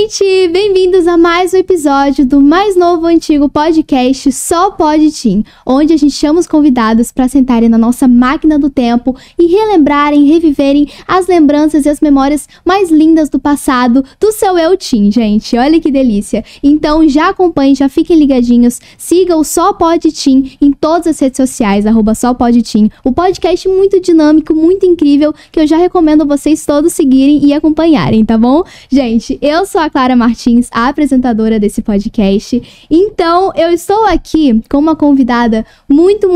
gente! Bem-vindos a mais um episódio do mais novo antigo podcast Só Pode Teen, onde a gente chama os convidados para sentarem na nossa máquina do tempo e relembrarem, reviverem as lembranças e as memórias mais lindas do passado do seu eu teen, gente. Olha que delícia! Então já acompanhem, já fiquem ligadinhos, siga o Só Pode Teen em todas as redes sociais, @Só Pode Teen, o podcast muito dinâmico, muito incrível, que eu já recomendo vocês todos seguirem e acompanharem, tá bom? Gente, eu sou a Clara Martins, a apresentadora desse podcast. Então, eu estou aqui com uma convidada muito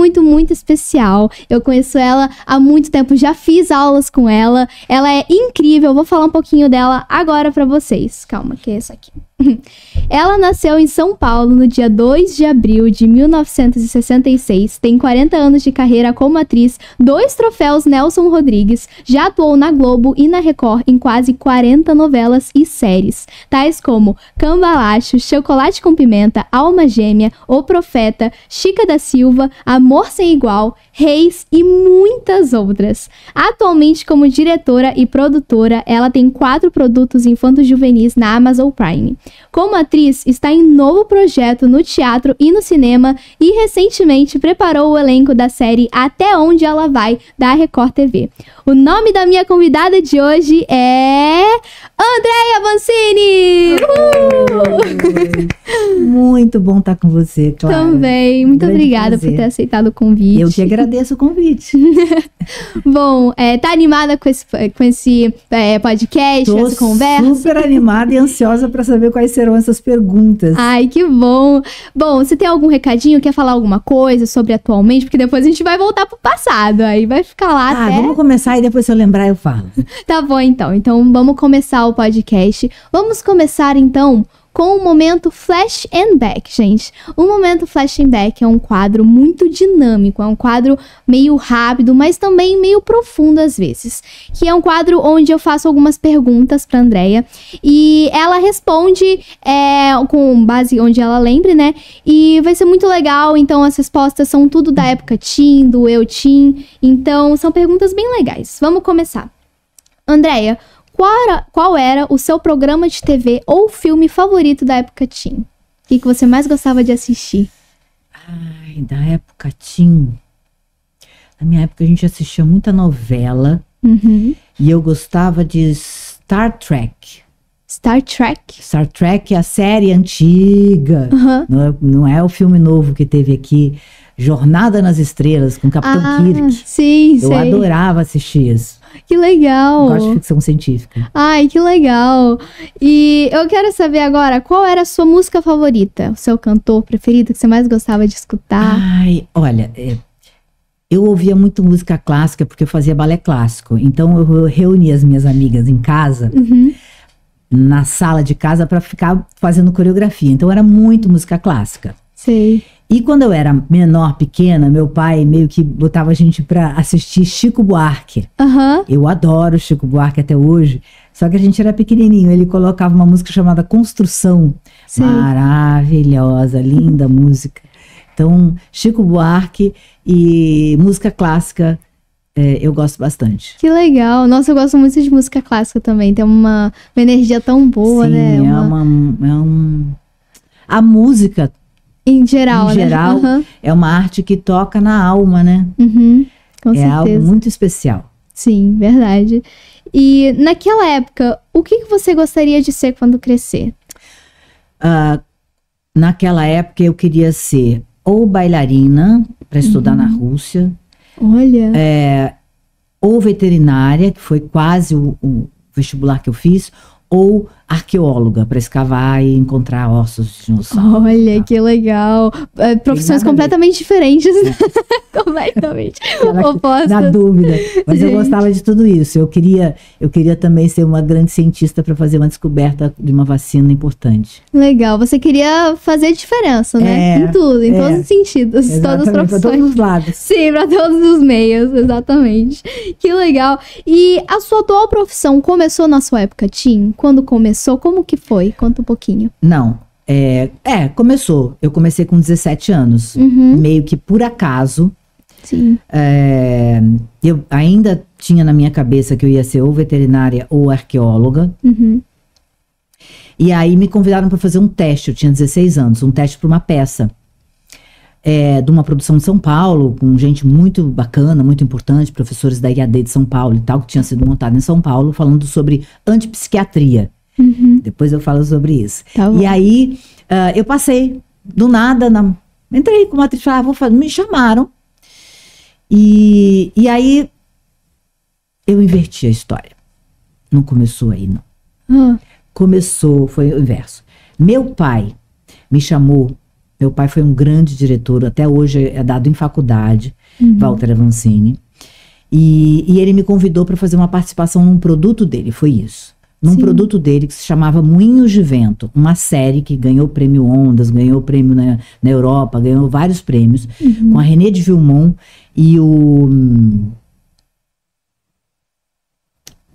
especial. Eu conheço ela há muito tempo, já fiz aulas com ela. Ela é incrível, eu vou falar um pouquinho dela agora pra vocês. Calma, que é essa aqui. Ela nasceu em São Paulo no dia 2 de abril de 1966, tem 40 anos de carreira como atriz, 2 troféus Nelson Rodrigues, já atuou na Globo e na Record em quase 40 novelas e séries, tais como Cambalacho, Chocolate com Pimenta, Alma Gêmea, O Profeta, Chica da Silva, Amor Sem Igual, Reis e muitas outras. Atualmente, como diretora e produtora, ela tem 4 produtos infanto-juvenis na Amazon Prime. Como atriz, está em novo projeto no teatro e no cinema e recentemente preparou o elenco da série Até Onde Ela Vai, da Record TV. O nome da minha convidada de hoje é Andréia Vancini! Muito bom estar com você, Clara. Também, muito obrigada por ter aceitado o convite. Eu que agradeço o convite. Bom, tá animada com esse podcast, com essa conversa? Super animada e ansiosa para saber quais serão essas perguntas. Ai, que bom! Bom, você tem algum recadinho? Quer falar alguma coisa sobre atualmente? Porque depois a gente vai voltar pro passado, aí vai ficar lá até... Vamos começar e depois se eu lembrar eu falo. Tá bom, então. Então vamos começar o podcast. Vamos começar, então, com o momento Flash and Back, gente. O momento Flash and Back é um quadro muito dinâmico, é um quadro meio rápido, mas também meio profundo às vezes. Que é um quadro onde eu faço algumas perguntas pra Andréia e ela responde com base onde ela lembre, né? E vai ser muito legal, então as respostas são tudo da época teen, do eu teen. Então são perguntas bem legais. Vamos começar. Andréia, qual era o seu programa de TV ou filme favorito da época teen? O que você mais gostava de assistir? Ai, da época teen. Na minha época a gente assistia muita novela. Uhum. E eu gostava de Star Trek. Star Trek? Star Trek é a série antiga. Uhum. Não é o filme novo que teve aqui. Jornada nas Estrelas, com Capitão Kirk. Sim, Eu adorava assistir isso. Que legal. Eu gosto de ficção científica. Ai, que legal. E eu quero saber agora, qual era a sua música favorita? O seu cantor preferido que você mais gostava de escutar? Ai, olha, eu ouvia muito música clássica porque eu fazia balé clássico. Então eu reunia as minhas amigas em casa, na sala de casa, para ficar fazendo coreografia. Então era muito música clássica. Sei. E quando eu era menor, pequena, meu pai meio que botava a gente pra assistir Chico Buarque. Uhum. Eu adoro Chico Buarque até hoje, só que a gente era pequenininho, ele colocava uma música chamada Construção. Sim. Maravilhosa, linda música. Então, Chico Buarque e música clássica, eu gosto bastante. Que legal. Nossa, eu gosto muito de música clássica também, tem uma energia tão boa, sim, né? A música... Em geral, né? É uma arte que toca na alma, né? Uhum, com certeza. É algo muito especial. Sim, verdade. E naquela época, o que você gostaria de ser quando crescer? Naquela época eu queria ser ou bailarina, para estudar na Rússia. Olha. Ou veterinária, que foi quase o vestibular que eu fiz, ou arqueóloga, para escavar e encontrar ossos de dinossauro. Olha, que legal. Profissões completamente diferentes. Completamente opostas. Na dúvida. Mas Gente, eu gostava de tudo isso. Eu queria também ser uma grande cientista para fazer uma descoberta de uma vacina importante. Legal. Você queria fazer diferença, né? Em tudo, em todos os sentidos. Todas as profissões. Para todos os lados. Sim, para todos os meios, exatamente. Que legal. E a sua atual profissão começou na sua época teen? Quando começou? Como que foi? Conta um pouquinho. Não. Começou. Eu comecei com 17 anos. Meio que por acaso. Sim. Eu ainda tinha na minha cabeça que eu ia ser ou veterinária ou arqueóloga. E aí me convidaram para fazer um teste, eu tinha 16 anos, um teste para uma peça. De uma produção de São Paulo, com gente muito bacana, muito importante, professores da IAD de São Paulo e tal, que tinha sido montada em São Paulo, falando sobre antipsiquiatria. Depois eu falo sobre isso. Tá bom. E aí, eu passei, do nada, entrei como atriz, me chamaram. E aí, eu inverti a história. Não começou aí, não. Começou, foi o inverso. Meu pai me chamou. Meu pai foi um grande diretor, até hoje é dado em faculdade, Walter Avancini. E ele me convidou para fazer uma participação num produto dele, foi isso. Num produto dele que se chamava Moinhos de Vento, uma série que ganhou o prêmio Ondas, ganhou o prêmio na Europa, ganhou vários prêmios, com a René de Vilmont e o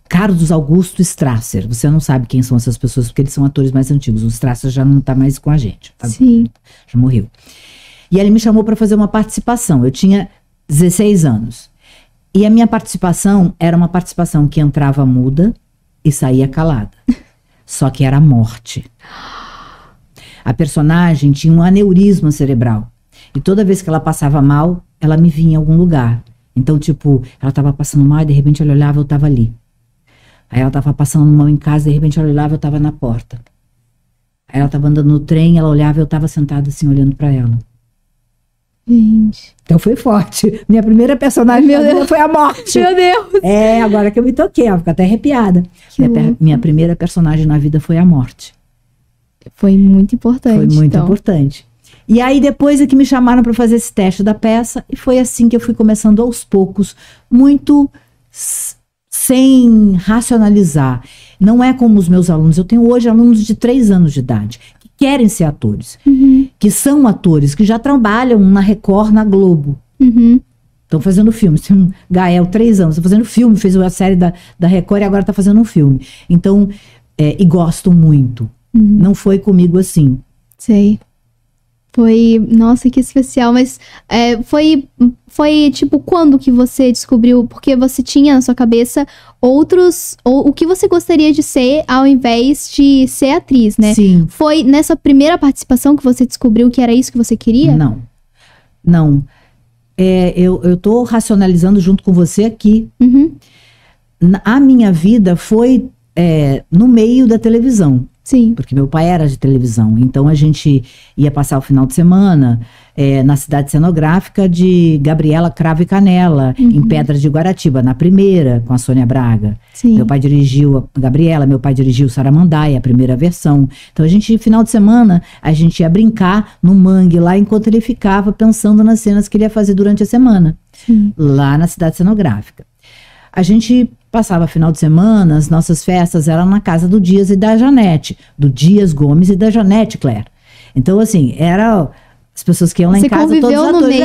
Carlos Augusto Strasser. Você não sabe quem são essas pessoas, porque eles são atores mais antigos. O Strasser já não tá mais com a gente. Já morreu. E ele me chamou para fazer uma participação. Eu tinha 16 anos. E a minha participação era uma participação que entrava muda e saía calada. Só que era a morte. A personagem tinha um aneurisma cerebral. E toda vez que ela passava mal, ela me via em algum lugar. Então, tipo, ela tava passando mal e de repente ela olhava, eu tava ali. Aí ela tava passando mal em casa, de repente ela olhava, eu tava na porta. Aí ela tava andando no trem, ela olhava, eu tava sentada assim, olhando pra ela. Gente. Então foi forte. Minha primeira personagem foi a morte. Meu Deus. Agora que eu me toquei, ó, fico até arrepiada. Minha primeira personagem na vida foi a morte. Foi muito importante. Foi muito importante. E aí depois é que me chamaram para fazer esse teste da peça, e foi assim que eu fui começando aos poucos, muito sem racionalizar. Não é como os meus alunos. Eu tenho hoje alunos de 3 anos de idade, que querem ser atores, que são atores, que já trabalham na Record, na Globo. Estão fazendo filmes. Tem um Gael, 3 anos, está fazendo filme, fez a série da Record e agora está fazendo um filme. Então, e gostam muito. Não foi comigo assim. Sei. Foi, nossa, que especial, mas foi tipo, quando que você descobriu, porque você tinha na sua cabeça o que você gostaria de ser ao invés de ser atriz, né? Sim. Foi nessa primeira participação que você descobriu que era isso que você queria? Não. Eu tô racionalizando junto com você aqui. A minha vida foi no meio da televisão. Sim. Porque meu pai era de televisão. Então a gente ia passar o final de semana na cidade cenográfica de Gabriela Cravo e Canela, em Pedra de Guaratiba, na primeira, com a Sônia Braga. Sim. Meu pai dirigiu a Gabriela, meu pai dirigiu Saramandaia, a primeira versão. Então final de semana, a gente ia brincar no mangue lá, enquanto ele ficava pensando nas cenas que ele ia fazer durante a semana. Lá na cidade cenográfica. A gente passava final de semana, as nossas festas eram na casa do Dias e da Janete, do Dias Gomes e da Janete Claire. Então, assim, as pessoas que iam lá em casa, todos os atores.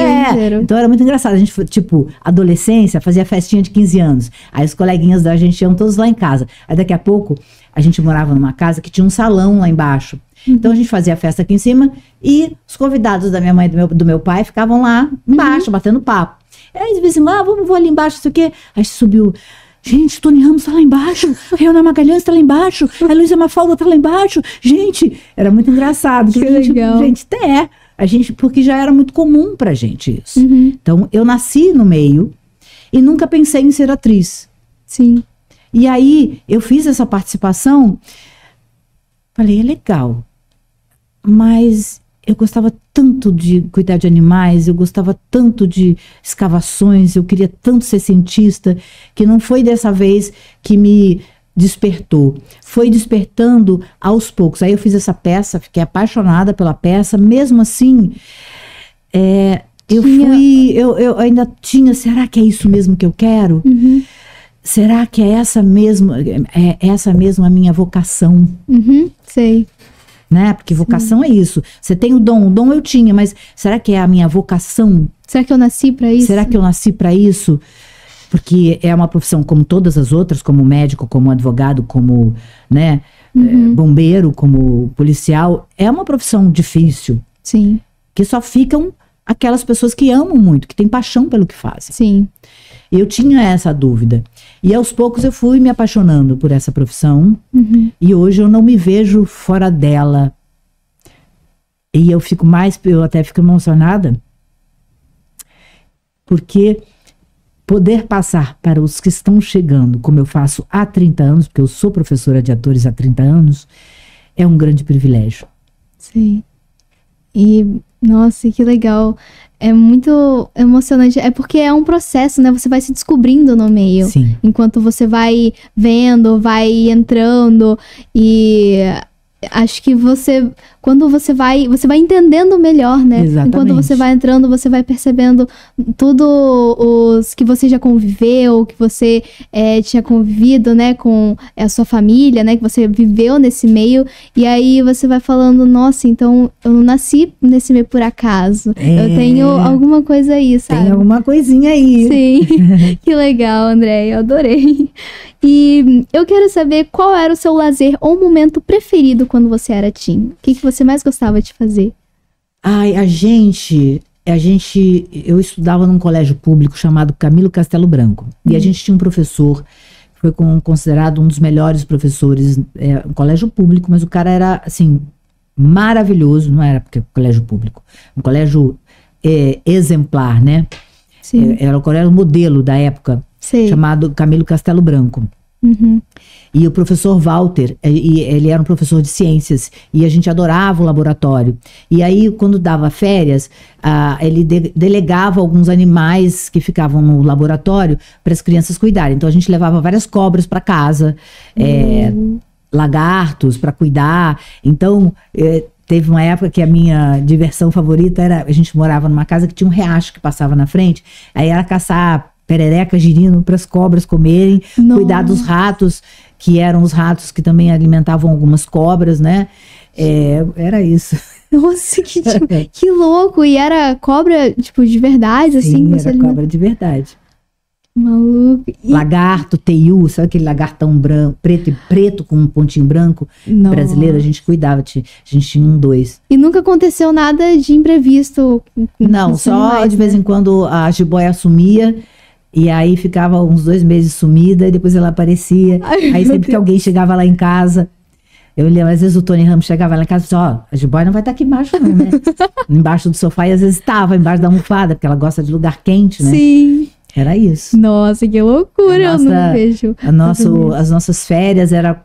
Então era muito engraçado. A gente, tipo, adolescência, fazia festinha de 15 anos. Aí os coleguinhas da gente iam todos lá em casa. Aí daqui a pouco, a gente morava numa casa que tinha um salão lá embaixo. Então a gente fazia a festa aqui em cima e os convidados da minha mãe e do meu pai ficavam lá embaixo, batendo papo. Aí eles diziam assim, vou ali embaixo, não sei o quê. Aí subiu... Gente, Tony Ramos tá lá embaixo, a Reona Magalhães tá lá embaixo, a Luísa Mafalda tá lá embaixo. Gente, era muito engraçado. Que legal. Porque já era muito comum pra gente isso. Então, eu nasci no meio e nunca pensei em ser atriz. Sim. E aí, eu fiz essa participação, falei, é legal, mas... Eu gostava tanto de cuidar de animais, eu gostava tanto de escavações, eu queria tanto ser cientista, que não foi dessa vez que me despertou. Foi despertando aos poucos. Aí eu fiz essa peça, fiquei apaixonada pela peça, mesmo assim, eu ainda tinha, será que é isso mesmo que eu quero? Será que é essa mesmo a minha vocação? Sei. Né? Porque vocação é isso. Você tem o dom eu tinha, mas será que é a minha vocação? Será que eu nasci para isso? Será que eu nasci para isso? Porque é uma profissão como todas as outras, como médico, como advogado, como, né, bombeiro, como policial. É uma profissão difícil. Sim. Que só ficam aquelas pessoas que amam muito, que têm paixão pelo que fazem. Sim. Eu tinha essa dúvida. E aos poucos eu fui me apaixonando por essa profissão. E hoje eu não me vejo fora dela. E eu até fico emocionada, porque poder passar para os que estão chegando, como eu faço há 30 anos, porque eu sou professora de atores há 30 anos, é um grande privilégio. Sim. E, nossa, que legal. É muito emocionante. É porque é um processo, né? Você vai se descobrindo no meio. Sim. Enquanto você vai vendo, vai entrando. E acho que quando você vai entendendo melhor, né? Exatamente. Enquanto você vai entrando, você vai percebendo tudo os que você já conviveu, que você tinha convivido, né? Com a sua família, né? Que você viveu nesse meio. E aí você vai falando, nossa, então eu não nasci nesse meio por acaso. Eu tenho alguma coisa aí, sabe? Tem alguma coisinha aí. Sim. Que legal, André. Eu adorei. E eu quero saber qual era o seu lazer ou momento preferido quando você era teen. O que você mais gostava de fazer? Ai, eu estudava num colégio público chamado Camilo Castelo Branco. E a gente tinha um professor, que foi considerado um dos melhores professores, um colégio público, mas o cara era, assim, maravilhoso, não era porque colégio público, um colégio exemplar, né? Sim. Era o colégio modelo da época, Sei. chamado Camilo Castelo Branco. E o professor Walter, ele era um professor de ciências, e a gente adorava o laboratório. E aí, quando dava férias, ele delegava alguns animais que ficavam no laboratório para as crianças cuidarem. Então a gente levava várias cobras para casa, lagartos para cuidar. Então teve uma época que a minha diversão favorita era, a gente morava numa casa que tinha um riacho que passava na frente, aí era caçar perereca, girino para as cobras comerem, cuidar dos ratos, que eram os ratos que também alimentavam algumas cobras, né? Era isso. Nossa, que louco! E era cobra, tipo, de verdade, assim? Sim, era cobra de verdade. Maluco. Lagarto, teiu, sabe aquele lagartão branco, preto com um pontinho branco? Nossa. Brasileiro, a gente cuidava, a gente tinha 2. E nunca aconteceu nada de imprevisto? Não, só de vez em quando a jiboia sumia. E aí ficava uns 2 meses sumida, e depois ela aparecia. Aí sempre que alguém chegava lá em casa, eu lembro, às vezes o Tony Ramos chegava lá em casa e disse, a jiboia não vai estar aqui embaixo não, né? Embaixo do sofá, e às vezes estava embaixo da almofada, porque ela gosta de lugar quente, né? Sim. Era isso. Nossa, que loucura, eu não vejo. As nossas férias era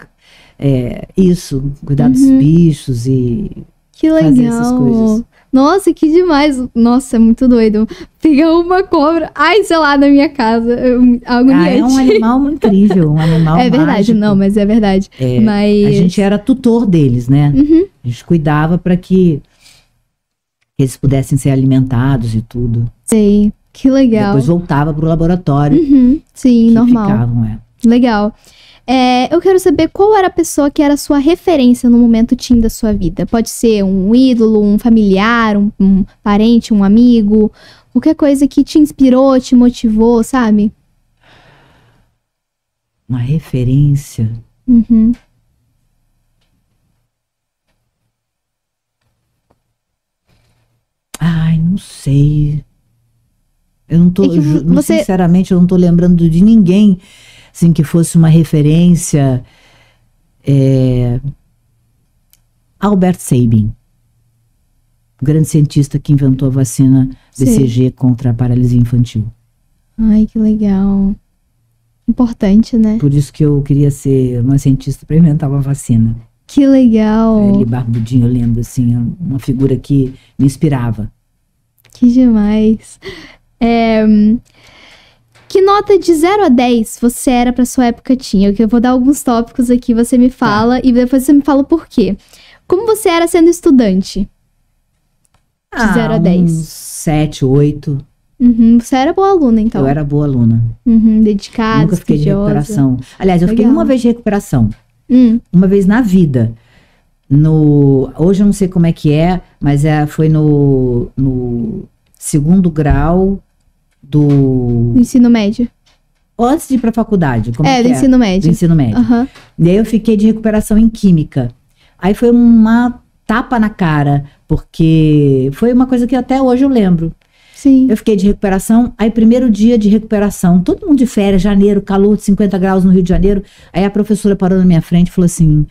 isso, cuidar dos bichos e que legal. Fazer essas coisas. Nossa, que demais. Nossa, é muito doido. Pegar uma cobra, sei lá, na minha casa. É um animal muito incrível, um animal É verdade, mágico. não, mas é verdade. Mas... A gente era tutor deles, né? A gente cuidava para que eles pudessem ser alimentados e tudo. Sei, que legal. Depois voltava pro laboratório. Sim, normal. Ficavam, Legal. Eu quero saber qual era a pessoa que era a sua referência no momento teen da sua vida. Pode ser um ídolo, um familiar, um parente, um amigo. Qualquer coisa que te inspirou, te motivou, sabe? Uma referência. Ai, não sei. Eu não tô, sinceramente, eu não tô lembrando de ninguém assim, que fosse uma referência. Albert Sabin, o grande cientista que inventou a vacina BCG contra a paralisia infantil. Ai, que legal. Importante, né? Por isso que eu queria ser uma cientista para inventar uma vacina. Que legal. Ele barbudinho, eu lembro, assim, uma figura que me inspirava. Que demais. Que nota de 0 a 10 você era pra sua época teen? Eu vou dar alguns tópicos aqui, você me fala e depois você me fala o porquê. Como você era sendo estudante? De 0 a 10. 7, 8. Você era boa aluna, então? Eu era boa aluna. Dedicada, nunca fiquei de recuperação. Aliás, eu Legal. fiquei uma vez de recuperação. Uma vez na vida. Hoje eu não sei como é que mas foi no 2º grau do ensino médio. Antes de ir pra faculdade. Do ensino médio. Do ensino médio. E aí eu fiquei de recuperação em química. Aí foi uma tapa na cara, porque foi uma coisa que até hoje eu lembro. Sim. Eu fiquei de recuperação, aí primeiro dia de recuperação, todo mundo de férias, janeiro, calor de 50 graus no Rio de Janeiro, aí a professora parou na minha frente e falou assim,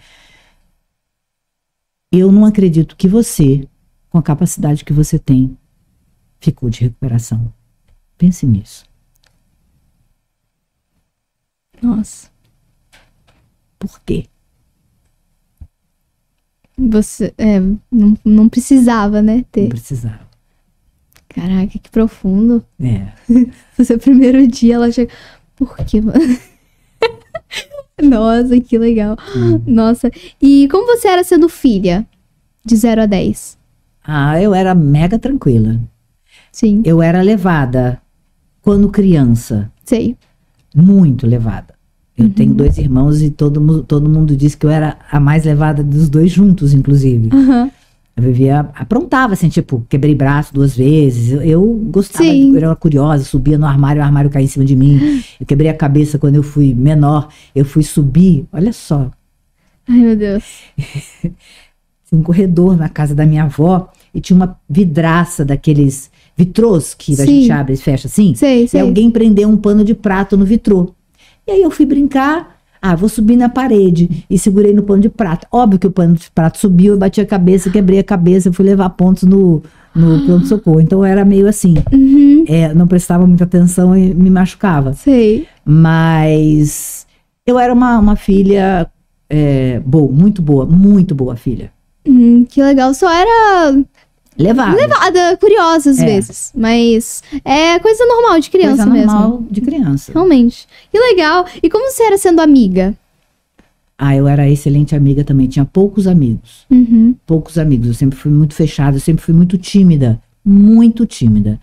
eu não acredito que você, com a capacidade que você tem, ficou de recuperação. Pense nisso. Nossa. Por quê? Você não precisava, né, ter. Não precisava. Caraca, que profundo. É. No seu primeiro dia, ela chega... Por quê, mano? Nossa, que legal. Nossa. E como você era sendo filha? De 0 a 10? Ah, eu era mega tranquila. Sim. Eu era levada quando criança. Sei. Muito levada. Eu tenho 2 irmãos e todo mundo diz que eu era a mais levada dos 2 juntos, inclusive. Eu vivia, aprontava, assim, tipo, quebrei braço 2 vezes. Eu gostava, eu era curiosa, subia no armário, o armário caía em cima de mim. Eu quebrei a cabeça quando eu fui menor. Eu fui subir, olha só. Ai, meu Deus. Um corredor na casa da minha avó e tinha uma vidraça daqueles vitrôs que a gente abre e fecha assim. Sei. E alguém prendeu um pano de prato no vitrô. E aí eu fui brincar, vou subir na parede e segurei no pano de prato. Óbvio que o pano de prato subiu, eu bati a cabeça, quebrei a cabeça, fui levar pontos no pronto-socorro. Então era meio assim, não prestava muita atenção e me machucava. Sei. Mas eu era uma filha boa, muito boa filha. Que legal, só era... Levada, curiosa às vezes. Mas é coisa normal de criança mesmo. Coisa normal de criança. Realmente. Que legal. E como você era sendo amiga? Eu era excelente amiga também. Tinha poucos amigos. Poucos amigos. Eu sempre fui muito fechada, eu sempre fui muito tímida. Muito tímida.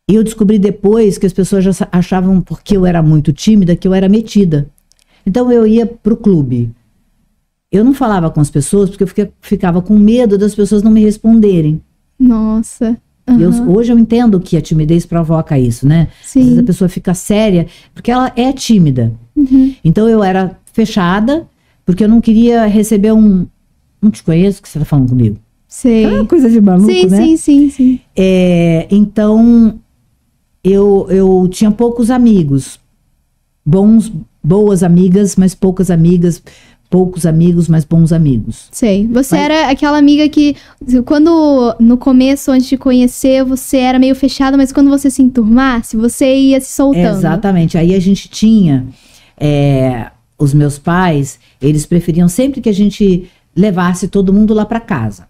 E eu descobri depois que as pessoas já achavam, porque eu era muito tímida, que eu era metida. Então eu ia pro clube. Eu não falava com as pessoas porque eu ficava com medo das pessoas não me responderem. Nossa. Hoje eu entendo que a timidez provoca isso, né? Sim. Às vezes a pessoa fica séria porque ela é tímida. Então eu era fechada porque eu não queria receber não te conheço, que você tá falando comigo. Sei. É uma coisa de maluco, né? Sim. Então eu tinha poucos amigos. Boas amigas, mas poucas amigas. Poucos amigos, mas bons amigos. Sei. Você era aquela amiga que, quando no começo, antes de conhecer, você era meio fechada, mas quando você se enturmasse, você ia se soltando. Exatamente. Aí a gente tinha, os meus pais, eles preferiam sempre que a gente levasse todo mundo lá para casa.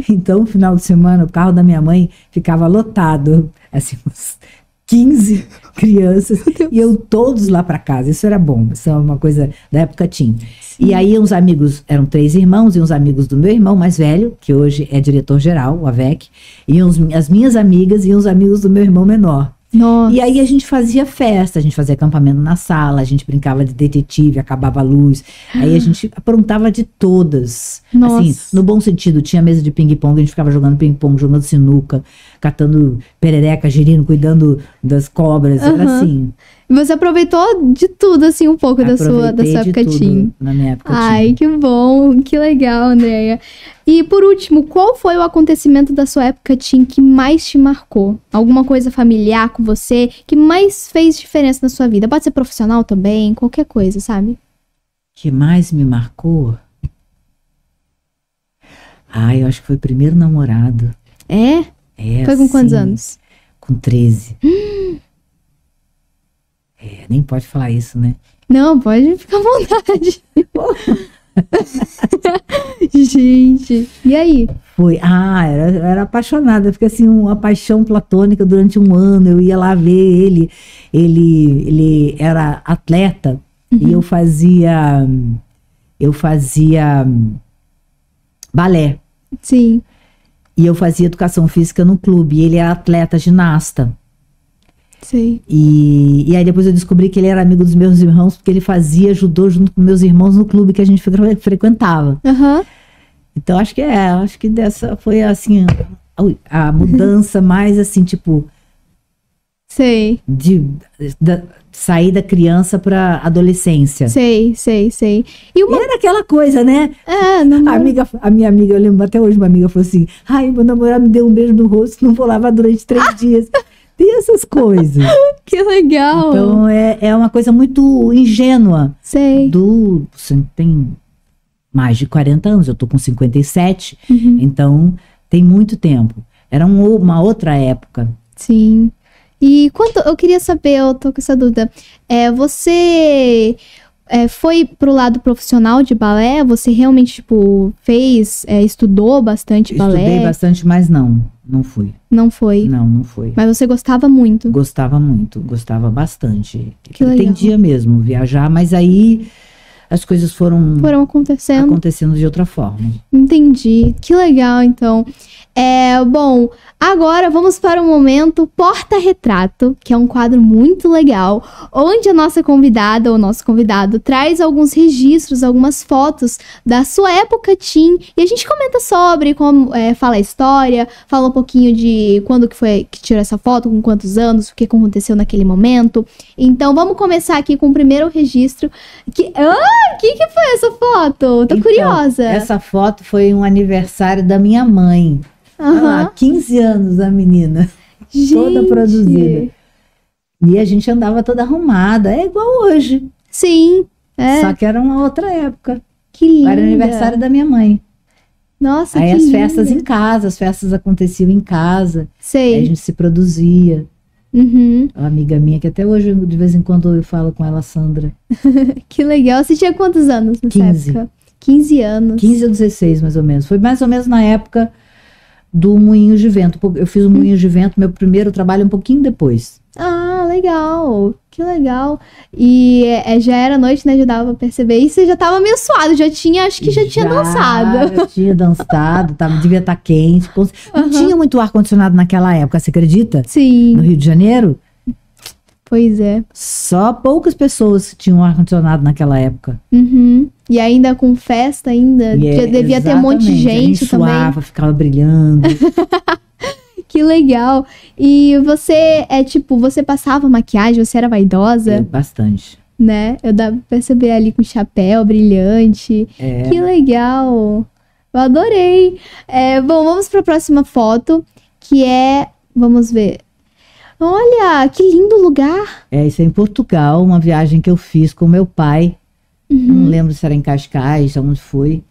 Então, no final de semana, o carro da minha mãe ficava lotado, assim, uns 15 crianças, e eu todos lá para casa. Isso era bom, isso é uma coisa da época tinha. E aí uns amigos, eram 3 irmãos, e uns amigos do meu irmão mais velho, que hoje é diretor-geral, o AVEC, e as minhas amigas e uns amigos do meu irmão menor. Nossa. E aí a gente fazia festa, a gente fazia acampamento na sala, a gente brincava de detetive, acabava a luz. Aí a gente aprontava de todas. Nossa. Assim, no bom sentido, tinha mesa de ping-pong, a gente ficava jogando ping-pong, jogando sinuca, catando perereca, girino, cuidando das cobras, era assim. Você aproveitou de tudo, assim, um pouco da sua época teen. Na minha época Ai, que bom, que legal, Andréia. E por último, qual foi o acontecimento da sua época teen que mais te marcou? Alguma coisa familiar com você que mais fez diferença na sua vida? Pode ser profissional também, qualquer coisa, sabe? Que mais me marcou? Eu acho que foi o primeiro namorado. É? Foi com quantos anos? Com 13. Nem pode falar isso, né? Não, pode ficar à vontade. Gente, e aí? Foi, era apaixonada, fiquei assim, uma paixão platônica durante um ano. Eu ia lá ver ele era atleta, e eu fazia balé. Sim. E eu fazia educação física no clube, e ele era atleta, ginasta. Sei. E aí depois eu descobri que ele era amigo dos meus irmãos, porque ele fazia judô junto com meus irmãos no clube que a gente frequentava. Então acho que dessa foi assim a mudança mais assim, tipo, Sei. Sair da criança pra adolescência. Sei. E E era aquela coisa, né? namoro. A minha amiga, eu lembro até hoje, uma amiga falou assim: ai, meu namorado me deu um beijo no rosto, não vou lavar durante 3 dias. Tem essas coisas. Que legal. Então, é uma coisa muito ingênua. Sei. Você tem mais de 40 anos, eu tô com 57, Uhum. então tem muito tempo. Era uma outra época. Sim. E eu queria saber, eu tô com essa dúvida. Você foi pro lado profissional de balé? Você realmente, tipo, estudou bastante balé? Estudei bastante, mas não fui. Não foi? Não fui. Mas você gostava muito? Gostava muito, gostava bastante. Que legal. Pretendia mesmo viajar, mas aí as coisas foram acontecendo de outra forma. Entendi. Que legal, então. Bom, agora vamos para o momento Porta-Retrato, que é um quadro muito legal, onde a nossa convidada ou nosso convidado traz alguns registros, algumas fotos da sua época teen, e a gente comenta sobre como fala a história, fala um pouquinho de quando que foi que tirou essa foto, com quantos anos, o que aconteceu naquele momento. Então vamos começar aqui com o primeiro registro. Que foi essa foto? Tô curiosa. Essa foto foi um aniversário da minha mãe. Uhum. 15 anos a menina. Gente. Toda produzida. E a gente andava toda arrumada. É igual hoje. Sim. Só que era uma outra época. Que linda. Era aniversário da minha mãe. Nossa, aí que as linda. festas em casa, as festas aconteciam em casa. Sei. Aí a gente se produzia. Uhum. Uma amiga minha, que até hoje, de vez em quando, eu falo com ela, Sandra. Que legal. Você tinha quantos anos nessa 15. época? 15 anos. 15 ou 16, mais ou menos. Foi mais ou menos na época do Moinhos de Vento. Eu fiz o Moinhos de Vento, meu primeiro trabalho, um pouquinho depois. Ah, legal. Que legal. E já era noite, né? Já dava pra perceber. E você já tava meio suado. Acho que já tinha dançado. Já tinha dançado, devia estar quente. Não tinha muito ar-condicionado naquela época, você acredita? Sim. No Rio de Janeiro? Pois é. Só poucas pessoas tinham ar-condicionado naquela época. Uhum. E ainda com festa ainda. Devia ter um monte de gente também. Suava, ficava brilhando. Que legal. E você, você passava maquiagem, você era vaidosa? Bastante. Né? Eu dava pra perceber ali com chapéu brilhante. Que legal. Eu adorei. Bom, vamos pra próxima foto, que vamos ver. Olha, que lindo lugar. Isso é em Portugal, uma viagem que eu fiz com meu pai. Não lembro se era em Cascais, onde foi.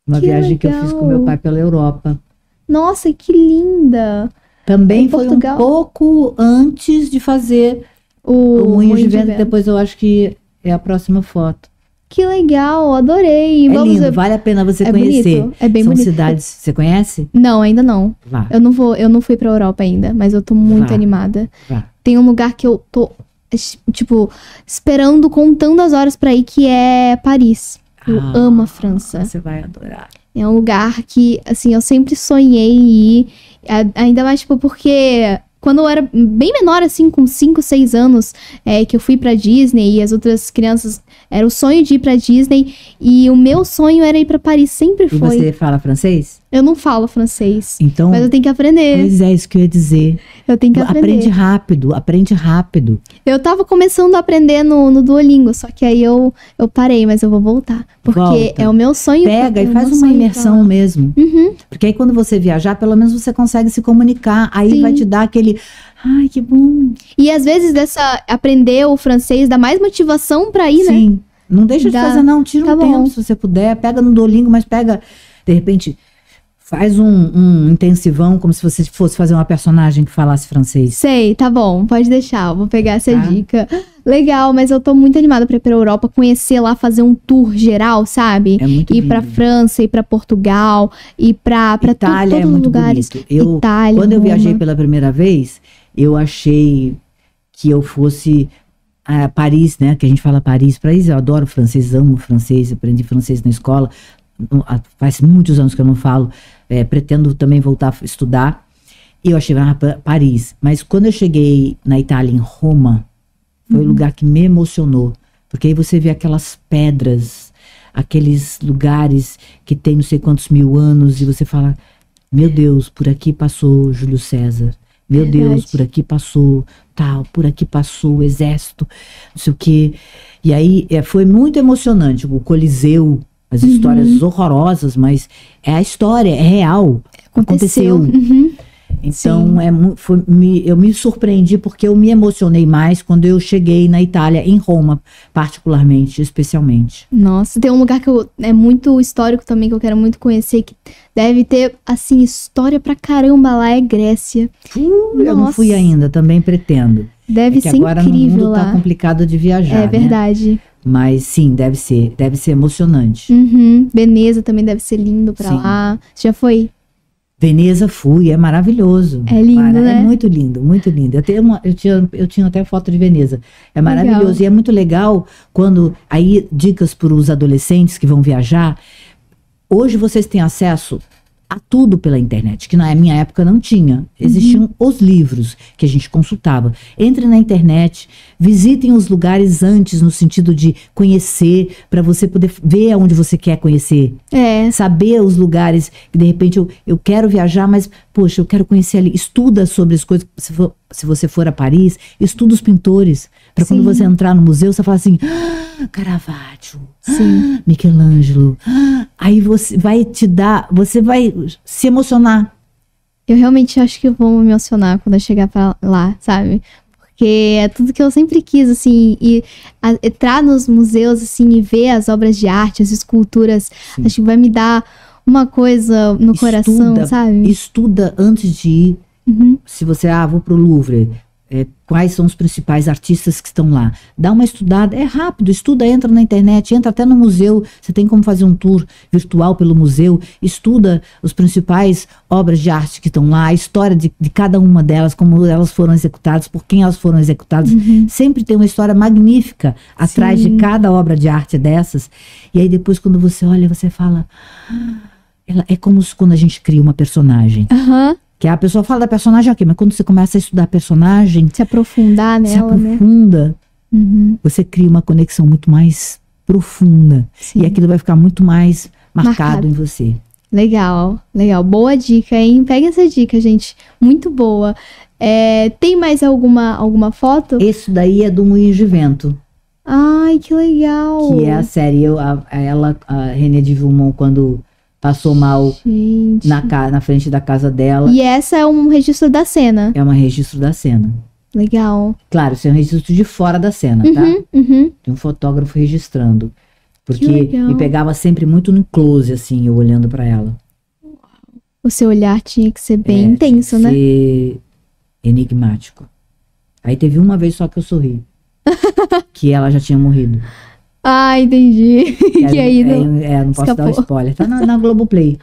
Uma viagem que eu fiz com meu pai pela Europa. Nossa, que linda. Também foi Portugal. Um pouco antes de fazer o Moinhos de Vento. Depois eu acho que é a próxima foto. Que legal, adorei. Vamos lindo, vale a pena você conhecer. Bonito. É bem São bonito. cidades, você conhece? Não, ainda não. Vá. Eu não fui pra Europa ainda, mas eu tô muito animada. Vá. Tem um lugar que eu tô, tipo, esperando, contando as horas pra ir, que é Paris. Eu amo a França. Você vai adorar. É um lugar que, assim, eu sempre sonhei em ir. Ainda mais, tipo, porque quando eu era bem menor, assim, com 5, 6 anos, que eu fui pra Disney e as outras crianças, era o sonho de ir pra Disney. E o meu sonho era ir pra Paris, sempre foi. E você fala francês? Eu não falo francês, então, mas eu tenho que aprender. Pois é, isso que eu ia dizer. Eu tenho que aprender. Aprende rápido. Eu tava começando a aprender no Duolingo, só que aí eu parei, mas eu vou voltar. Porque é o meu sonho. Pega e faz uma imersão mesmo. Uhum. Porque aí quando você viajar, pelo menos você consegue se comunicar. Aí vai te dar aquele, ai, que bom. E às vezes aprender o francês dá mais motivação pra ir, né? Sim, não deixa de fazer não, tira um tempo se você puder. Pega no Duolingo, mas pega, de repente... Faz um intensivão, como se você fosse fazer uma personagem que falasse francês. Sei, tá bom, pode deixar, eu vou pegar essa dica. Legal, mas eu tô muito animada pra ir pra Europa, conhecer lá, fazer um tour geral, sabe? É muito ir pra França, ir pra Portugal, ir pra Itália todos os lugares. Itália, quando eu viajei pela primeira vez, eu achei que eu fosse a Paris, né? Que a gente fala Paris, eu adoro francês, amo francês, aprendi francês na escola. Faz muitos anos que eu não falo, pretendo também voltar a estudar. E eu achei Paris. Mas quando eu cheguei na Itália, em Roma, foi o lugar que me emocionou. Porque aí você vê aquelas pedras, aqueles lugares que tem não sei quantos mil anos, e você fala, meu Deus, por aqui passou Júlio César. Meu Deus, por aqui passou tal, por aqui passou o exército, não sei o quê. E aí foi muito emocionante, o Coliseu, as histórias horrorosas, mas é a história, é real, aconteceu. Então, eu me surpreendi porque eu me emocionei mais quando eu cheguei na Itália, em Roma, particularmente, especialmente. Nossa, tem um lugar que é muito histórico também, que eu quero muito conhecer, que deve ter, assim, história pra caramba lá, é Grécia. Eu não fui ainda, também pretendo. Deve ser agora incrível no mundo lá. Tá complicado de viajar, É verdade. Né? Mas sim, deve ser emocionante. Veneza também deve ser lindo pra lá. Você já foi? Veneza fui, é maravilhoso. É lindo, né? É muito lindo, muito lindo. Eu tinha até foto de Veneza. É maravilhoso. Legal. E é muito legal quando... Aí, dicas para os adolescentes que vão viajar. Hoje vocês têm acesso a tudo pela internet, que na minha época não tinha. Existiam os livros que a gente consultava. Entrem na internet, visitem os lugares antes, no sentido de conhecer, para você poder ver aonde você quer conhecer. Saber os lugares que de repente eu quero viajar, mas, poxa, eu quero conhecer ali. Estuda sobre as coisas. Se você for a Paris, estuda os pintores. Para quando você entrar no museu, você fala assim, Caravaggio, Michelangelo. Aí você vai se emocionar. Eu realmente acho que eu vou me emocionar quando eu chegar pra lá, sabe? Porque é tudo que eu sempre quis, assim, entrar nos museus, assim, e ver as obras de arte, as esculturas. Acho que vai me dar uma coisa no coração, sabe? Estuda antes de ir. Se você, vou pro Louvre, quais são os principais artistas que estão lá. Dá uma estudada, é rápido, estuda, entra na internet, entra até no museu, você tem como fazer um tour virtual pelo museu, estuda os principais obras de arte que estão lá, a história de cada uma delas, como elas foram executadas, por quem elas foram executadas. Sempre tem uma história magnífica atrás de cada obra de arte dessas. E aí depois quando você olha, você fala... é como quando a gente cria uma personagem. Que a pessoa fala da personagem aqui, mas quando você começa a estudar a personagem... Se aprofundar nela, né? Você cria uma conexão muito mais profunda. E aquilo vai ficar muito mais marcado em você. Legal, legal. Boa dica, hein? Pega essa dica, gente. Muito boa. Tem mais alguma foto? Esse daí é do Moinho de Vento. Ai, que legal. Que é a série. A René de Vilmont, quando... passou mal na frente da casa dela. E essa é um registro da cena? É um registro da cena. Legal. Claro, isso é um registro de fora da cena, tá? Tem um fotógrafo registrando. Porque me pegava sempre muito no close, assim, eu olhando pra ela. O seu olhar tinha que ser bem intenso, né? Ser enigmático. Aí teve uma vez só que eu sorri. Que ela já tinha morrido. Entendi. Que aí não posso dar um spoiler. Tá na Globoplay.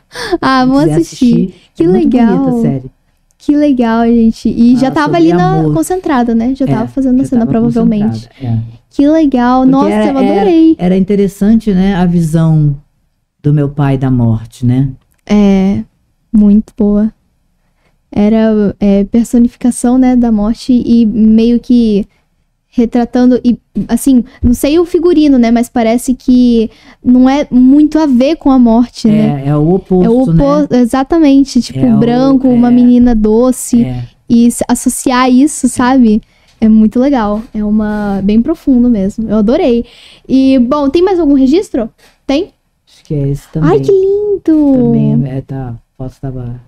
Vou assistir. Que legal. Muito bonita a série. Que legal, gente. E já tava ali concentrada, né? Já tava fazendo a cena, provavelmente. Que legal. Porque nossa, eu adorei. Era interessante, né? A visão do meu pai da morte, né? Muito boa. Era personificação, né, da morte e meio que... retratando, e assim, não sei o figurino, né, mas parece que não é muito a ver com a morte, né? É o oposto, né? Exatamente, tipo, branco, uma menina doce, e associar isso, sabe? É muito legal, bem profundo mesmo, eu adorei. E, bom, tem mais algum registro? Tem? Acho que é esse também. Ai, que lindo! Também, foto tava...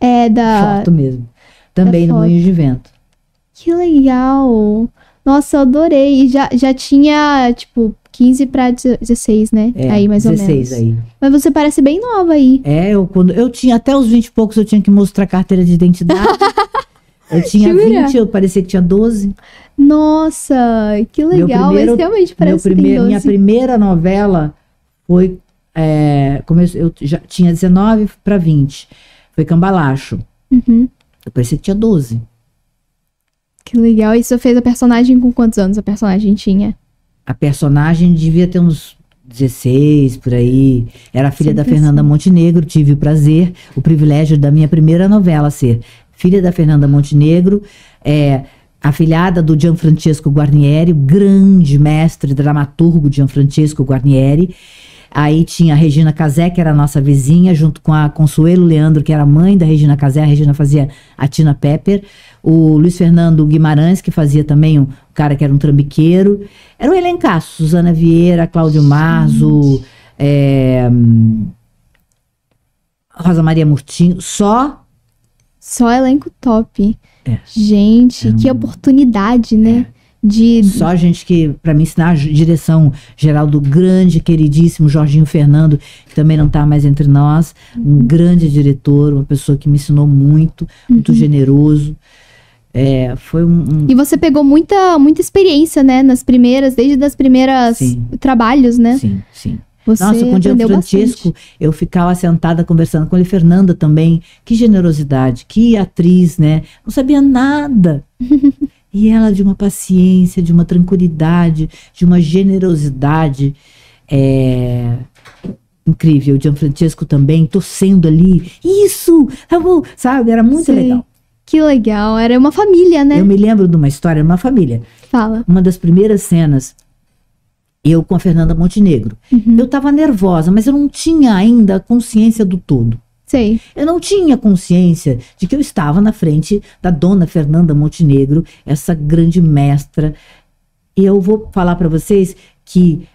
foto mesmo. Também no Moinho de Vento. Que legal! Nossa, eu adorei. E já tinha, tipo, 15 pra 16, né? Aí, mais 16 ou menos. 16 aí. Mas você parece bem nova aí. Quando eu tinha até os 20 e poucos, eu tinha que mostrar carteira de identidade. Eu tinha 20, eu parecia que tinha 12. Nossa, que legal. Mas realmente parece que tem 12. Minha primeira novela foi... eu já tinha 19 pra 20. Foi Cambalacho. Eu parecia que tinha 12. Que legal. E você fez a personagem com quantos anos a personagem tinha? A personagem devia ter uns 16, por aí. Era a filha da Fernanda Montenegro. Tive o privilégio da minha primeira novela ser filha da Fernanda Montenegro, afilhada do Gianfrancesco Guarnieri, o grande mestre dramaturgo Gianfrancesco Guarnieri. Aí tinha a Regina Casé, que era a nossa vizinha, junto com a Consuelo Leandro, que era a mãe da Regina Casé. A Regina fazia a Tina Pepper. O Luiz Fernando Guimarães, que fazia também um cara que era um trambiqueiro. Era um elencaço. Suzana Vieira, Cláudio Marzo, Rosa Maria Murtinho. Só elenco top. Gente, que oportunidade, né? Só gente que, para me ensinar a direção geral do grande, queridíssimo Jorginho Fernando, que também não tá mais entre nós, um grande diretor, uma pessoa que me ensinou muito, muito generoso. Foi E você pegou muita experiência, né? Desde as primeiras trabalhos, né? Sim. Você Nossa, com o Gianfrancesco, eu ficava sentada conversando com ele, Fernanda também. Que generosidade, que atriz, né? Não sabia nada. E ela de uma paciência, de uma tranquilidade, de uma generosidade incrível. O Gianfrancesco também, torcendo ali. Isso! Sabe? Era muito legal. Que legal. Era uma família, né? Eu me lembro de uma história, uma família. Fala. Uma das primeiras cenas, eu com a Fernanda Montenegro. Eu tava nervosa, mas eu não tinha ainda consciência do todo. Sei. Eu não tinha consciência de que eu estava na frente da dona Fernanda Montenegro, essa grande mestra. E eu vou falar para vocês que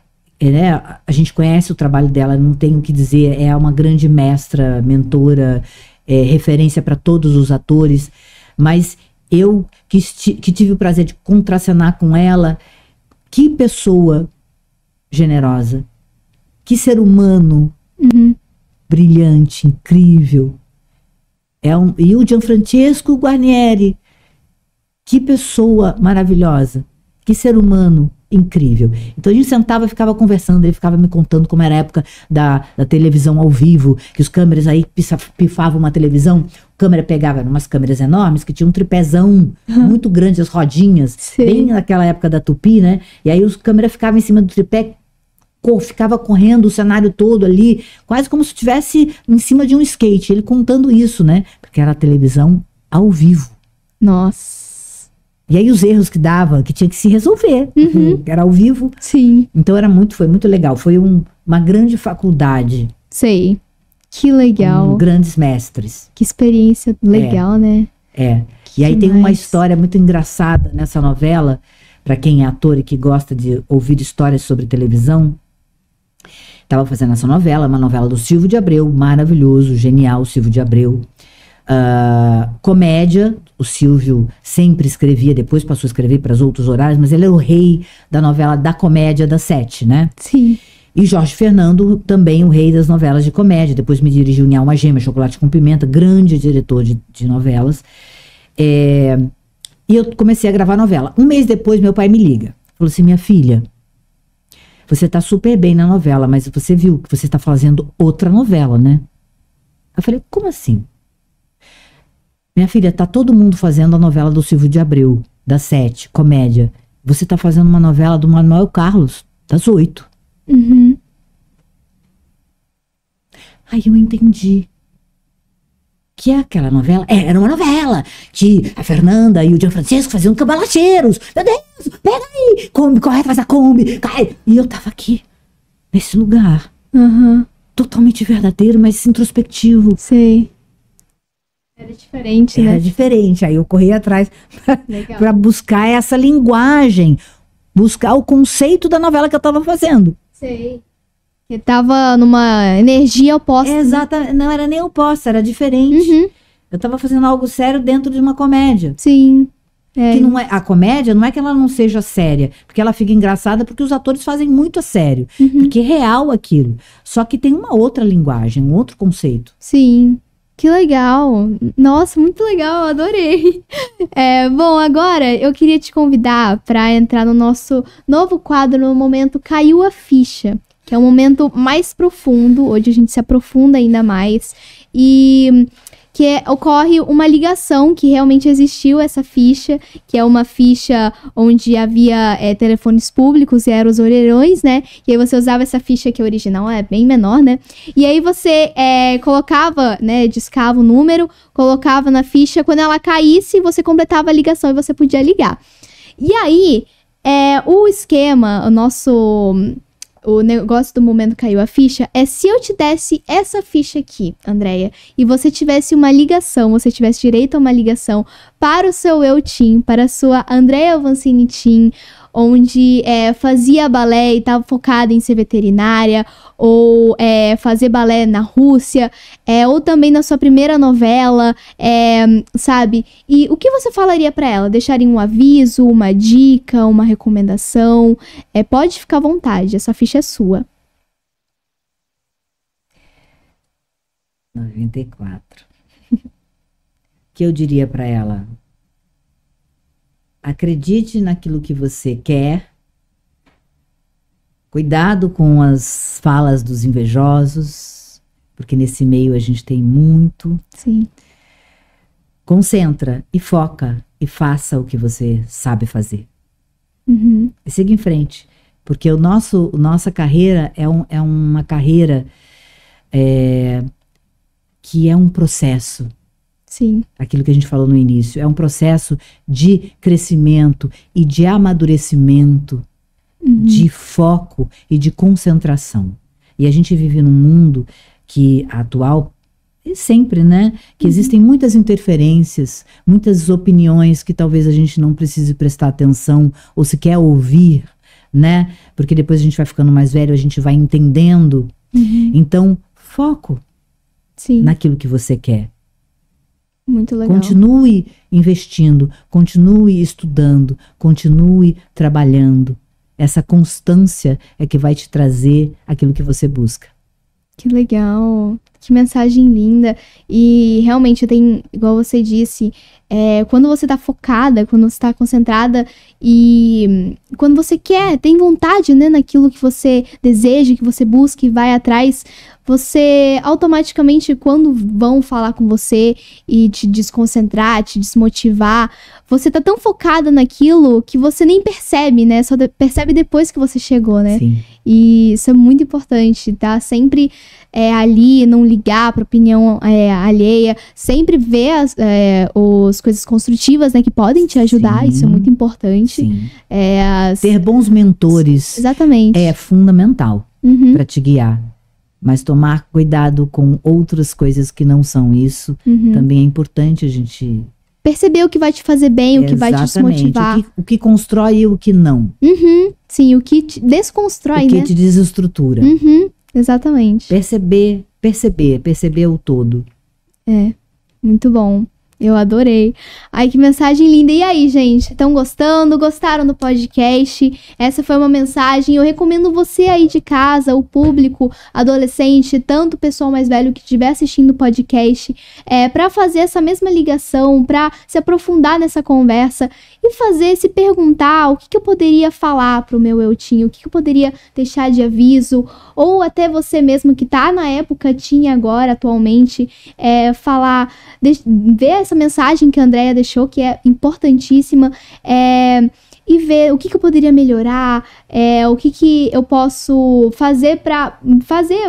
a gente conhece o trabalho dela, não tenho o que dizer, é uma grande mestra, mentora, referência para todos os atores. Mas eu que tive o prazer de contracenar com ela, que pessoa generosa, que ser humano brilhante, incrível. E o Gianfrancesco Guarnieri, que pessoa maravilhosa, que ser humano incrível. Então a gente sentava e ficava conversando, ele ficava me contando como era a época da televisão ao vivo, que os câmeras aí pifavam uma televisão, a câmera pegava umas câmeras enormes que tinha um tripézão muito grande, as rodinhas, bem naquela época da Tupi, né? E aí os câmeras ficavam em cima do tripé, ficava correndo o cenário todo ali, quase como se estivesse em cima de um skate, ele contando isso, né? Porque era a televisão ao vivo. Nossa. E aí os erros que dava, que tinha que se resolver, era ao vivo. Sim. Então foi muito legal, foi uma grande faculdade. Sei. Que legal. Com grandes mestres. Que experiência legal, né? E aí tem uma história muito engraçada nessa novela, para quem é ator e que gosta de ouvir histórias sobre televisão. Estava fazendo essa novela, uma novela do Silvio de Abreu, maravilhoso, genial, Silvio de Abreu. Comédia, o Silvio sempre escrevia, depois passou a escrever para os outros horários, mas ele era o rei da novela da comédia das 7, né? Sim. E Jorge Fernando, também o rei das novelas de comédia, depois me dirigiu em Alma Gêmea, Chocolate com Pimenta, grande diretor de novelas. E eu comecei a gravar novela. Um mês depois, meu pai me liga. Falou assim, minha filha, você tá super bem na novela, mas você viu que você está fazendo outra novela, né? Eu falei, como assim? Minha filha, tá todo mundo fazendo a novela do Silvio de Abreu, das 7, comédia. Você tá fazendo uma novela do Manuel Carlos, das 8. Aí eu entendi. Que é aquela novela? Era uma novela que a Fernanda e o Gianfrancesco faziam cabalacheiros. Meu Deus, pega aí, Kombi, corre atrás da Kombi, cai. E eu tava aqui, nesse lugar. Totalmente verdadeiro, mas introspectivo. Sei. Era diferente, né? Era diferente. Aí eu corri atrás pra buscar essa linguagem, buscar o conceito da novela que eu tava fazendo. Sei. Que tava numa energia oposta. Exatamente. Não era nem oposta, era diferente. Eu tava fazendo algo sério dentro de uma comédia. Sim. Que não é, a comédia não é que ela não seja séria, porque ela fica engraçada porque os atores fazem muito a sério. Porque é real aquilo. Só que tem uma outra linguagem, um outro conceito. Sim. Que legal. Nossa, muito legal, adorei. Bom, agora eu queria te convidar para entrar no nosso novo quadro, no momento Caiu a Ficha, que é um momento mais profundo, onde a gente se aprofunda ainda mais, e que ocorre uma ligação, que realmente existiu essa ficha, que é uma ficha onde havia telefones públicos e eram os orelhões, né? E aí você usava essa ficha, que original é bem menor, né? E aí você colocava, né, discava o número, colocava na ficha, quando ela caísse, você completava a ligação e você podia ligar. E aí, o esquema, o negócio do momento caiu a ficha, é se eu te desse essa ficha aqui, Andréia, e você tivesse uma ligação, você tivesse direito a uma ligação para o seu eu teen, para a sua Andréia Vancini teen, onde fazia balé e estava focada em ser veterinária, ou fazer balé na Rússia, ou também na sua primeira novela, sabe? E o que você falaria para ela? Deixaria um aviso, uma dica, uma recomendação? Pode ficar à vontade, essa ficha é sua. 94. O que eu diria para ela? Acredite naquilo que você quer. Cuidado com as falas dos invejosos, porque nesse meio a gente tem muito. Sim. Concentra e foca e faça o que você sabe fazer. Uhum. E siga em frente, porque nossa carreira é uma carreira que é um processo. Sim. Aquilo que a gente falou no início, é um processo de crescimento e de amadurecimento, de foco e de concentração. E a gente vive num mundo que atual, e sempre, né? Que existem muitas interferências, muitas opiniões que talvez a gente não precise prestar atenção ou sequer ouvir, né? Porque depois a gente vai ficando mais velho, a gente vai entendendo. Então, foco naquilo que você quer. Muito legal. Continue investindo, continue estudando, continue trabalhando. Essa constância é que vai te trazer aquilo que você busca. Que legal. Que mensagem linda. E realmente tem, igual você disse, quando você tá focada, quando você tá concentrada e quando você quer, tem vontade, né, naquilo que você deseja, que você busca e vai atrás, você automaticamente, quando vão falar com você e te desconcentrar, te desmotivar, você tá tão focada naquilo que você nem percebe, né? Só percebe depois que você chegou, né? Sim. E isso é muito importante, tá? Sempre ali, não ligar pra opinião alheia, sempre ver as coisas construtivas, né, que podem te ajudar. Sim. Isso é muito importante. Sim. Ter bons mentores Exatamente. é fundamental para te guiar. Mas tomar cuidado com outras coisas que não são isso também é importante a gente... Perceber o que vai te fazer bem, o que vai te desmotivar. O que constrói e o que não. Sim, o que te desconstrói, né? O que né? te desestrutura. Exatamente. Perceber o todo. Muito bom. Eu adorei. Ai, que mensagem linda. E aí, gente? Estão gostando? Gostaram do podcast? Essa foi uma mensagem. Eu recomendo você aí de casa, o público, adolescente, tanto o pessoal mais velho que estiver assistindo o podcast, para fazer essa mesma ligação, para se aprofundar nessa conversa e se perguntar o que eu poderia falar pro meu eu teen, o que eu poderia deixar de aviso, ou até você mesmo que tá na época teen agora, atualmente, falar, ver essa mensagem que a Andréia deixou, que é importantíssima, e ver o que eu poderia melhorar, o que eu posso fazer para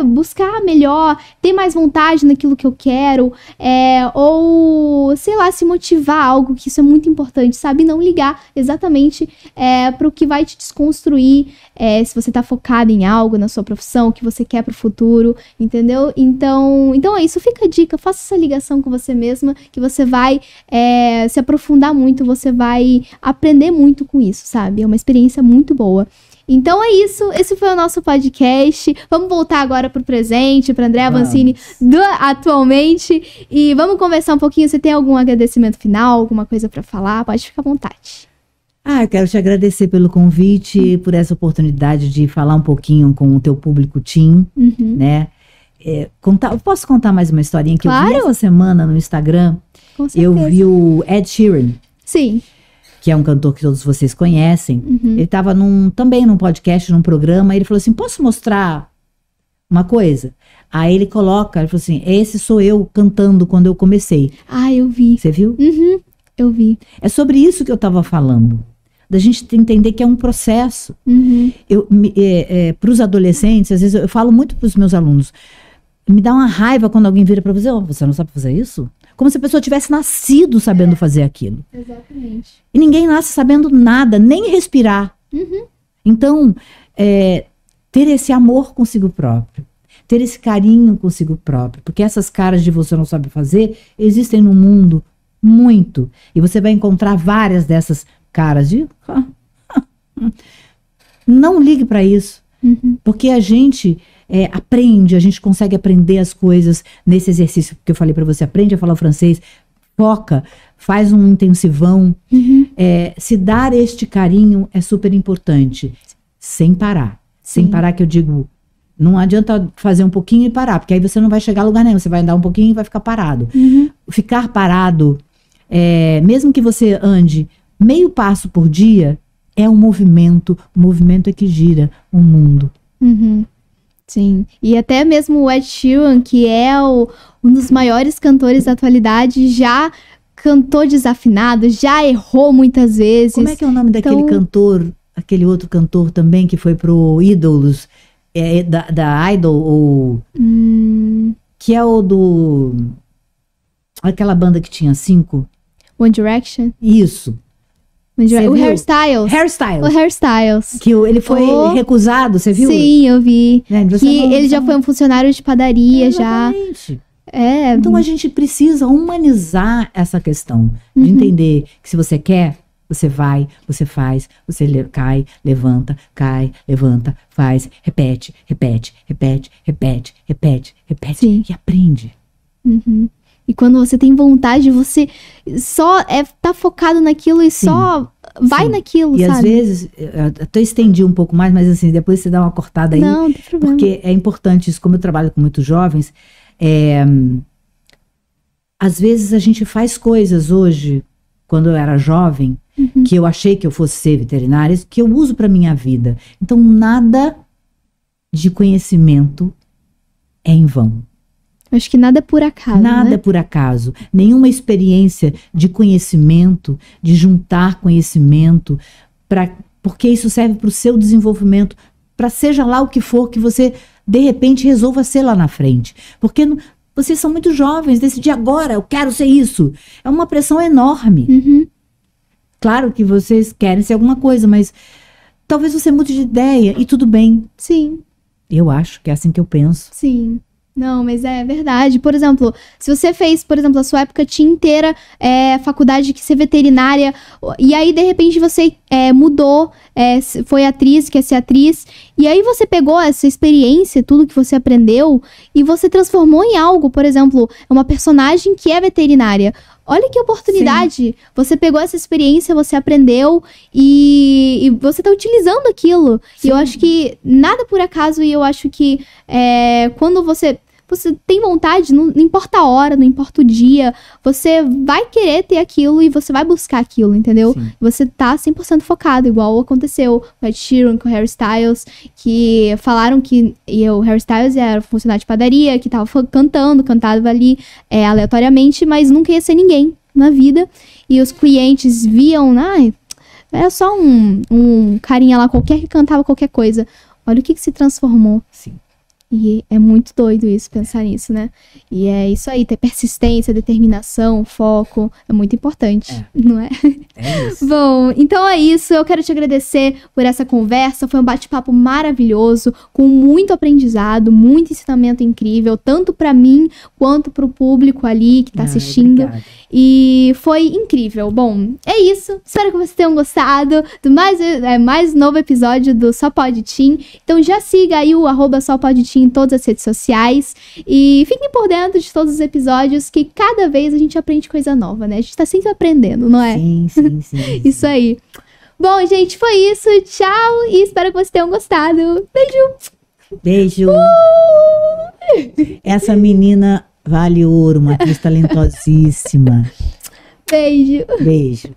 buscar melhor, ter mais vontade naquilo que eu quero, ou, sei lá, se motivar algo, que isso é muito importante, sabe? Não ligar exatamente para o que vai te desconstruir, se você tá focado em algo na sua profissão, o que você quer pro futuro, entendeu? Então é isso, fica a dica, faça essa ligação com você mesma, que você vai se aprofundar muito, você vai aprender muito com isso, sabe? É uma experiência muito boa. Então é isso, esse foi o nosso podcast. Vamos voltar agora pro presente, pra Andréia Vancini atualmente, e vamos conversar um pouquinho. Você tem algum agradecimento final, alguma coisa pra falar? Pode ficar à vontade. Eu quero te agradecer pelo convite, por essa oportunidade de falar um pouquinho com o teu público teen, né? Posso contar mais uma historinha que claro. Eu vi essa semana no Instagram? Com certeza. Eu vi o Ed Sheeran. Sim. Que é um cantor que todos vocês conhecem. Ele estava também num podcast, num programa, e ele falou assim, posso mostrar uma coisa? Aí ele falou assim, esse sou eu cantando quando eu comecei. Eu vi. Você viu? Eu vi. É sobre isso que eu estava falando. Da gente entender que é um processo. Para os adolescentes, às vezes eu falo muito para os meus alunos, me dá uma raiva quando alguém vira para você, você não sabe fazer isso? Como se a pessoa tivesse nascido sabendo fazer aquilo. Exatamente. E ninguém nasce sabendo nada, nem respirar. Então, ter esse amor consigo próprio, ter esse carinho consigo próprio, porque essas caras de você não sabe fazer existem no mundo muito, e você vai encontrar várias dessas caras de não ligue para isso, porque a gente aprende, a gente consegue aprender as coisas nesse exercício que eu falei para você, aprende a falar o francês, foca, faz um intensivão, se dar este carinho é super importante, sem parar. Sem parar, que eu digo, não adianta fazer um pouquinho e parar, porque aí você não vai chegar a lugar nenhum, você vai andar um pouquinho e vai ficar parado. Ficar parado, mesmo que você ande meio passo por dia, é um movimento, o movimento é que gira o mundo. Sim, e até mesmo o Ed Sheeran, que é um dos maiores cantores da atualidade, já cantou desafinado, já errou muitas vezes. Como é que é o nome daquele cantor, aquele outro cantor também que foi pro Ídolos, da Idol, ou que é o do... aquela banda que tinha 5? One Direction? Isso. O Hairstyles. Hairstyles. O Hairstyles. Que ele foi recusado, você viu? Sim, eu vi. Ele já foi um funcionário de padaria, exatamente. já. Então a gente precisa humanizar essa questão. De entender que se você quer, você vai, você faz, você cai, levanta, faz, repete, repete, repete, repete, repete, repete. Sim. E aprende. E quando você tem vontade, você só tá focado naquilo e só vai naquilo, e sabe? Às vezes, eu até estendi um pouco mais, mas assim, depois você dá uma cortada aí. Não tem problema. Porque é importante isso, como eu trabalho com muitos jovens, às vezes a gente faz coisas hoje, quando eu era jovem, que eu achei que eu fosse ser veterinária, que eu uso para minha vida. Então, nada de conhecimento é em vão. Acho que nada é por acaso, Nada né? é por acaso. Nenhuma experiência de conhecimento, de juntar conhecimento, porque isso serve para o seu desenvolvimento, para seja lá o que for que você, de repente, resolva ser lá na frente. Porque vocês são muito jovens, decidir agora, eu quero ser isso. É uma pressão enorme. Claro que vocês querem ser alguma coisa, mas talvez você mude de ideia e tudo bem. Sim. Eu acho que é assim que eu penso. Sim. Não, mas é verdade. Por exemplo, se você fez, por exemplo, a sua época tinha inteira faculdade que ser veterinária, e aí, de repente, você mudou, foi atriz, quer ser atriz, e aí você pegou essa experiência, tudo que você aprendeu, e você transformou em algo, por exemplo, uma personagem que é veterinária. Olha que oportunidade. Sim. Você pegou essa experiência, você aprendeu e você tá utilizando aquilo. Sim. E eu acho que nada por acaso, e eu acho que quando você tem vontade, não importa a hora, não importa o dia, você vai querer ter aquilo e você vai buscar aquilo, entendeu? Sim. Você tá 100% focado, igual aconteceu com o Ed Sheeran, com o Harry Styles, que falaram que o Harry Styles era funcionário de padaria, que tava cantava ali aleatoriamente, mas nunca ia ser ninguém na vida. E os clientes viam, era só um carinha lá qualquer que cantava qualquer coisa. Olha o que se transformou. Sim. E é muito doido isso, pensar nisso, né? E é isso aí, ter persistência, determinação, foco, é muito importante, não é? É isso. Bom, então é isso, eu quero te agradecer por essa conversa, foi um bate-papo maravilhoso, com muito aprendizado, muito ensinamento incrível, tanto pra mim, quanto pro público ali que tá assistindo. Obrigada. E foi incrível. Bom, é isso, espero que vocês tenham gostado do mais novo episódio do Só Pode Teen. Então já siga aí o @SóPodeTeen em todas as redes sociais e fiquem por dentro de todos os episódios, que cada vez a gente aprende coisa nova, né? A gente tá sempre aprendendo, não é? Sim. Isso aí. Bom, gente, foi isso. Tchau e espero que vocês tenham gostado. Beijo! Beijo! Essa menina vale ouro, uma atriz talentosíssima. Beijo! Beijo!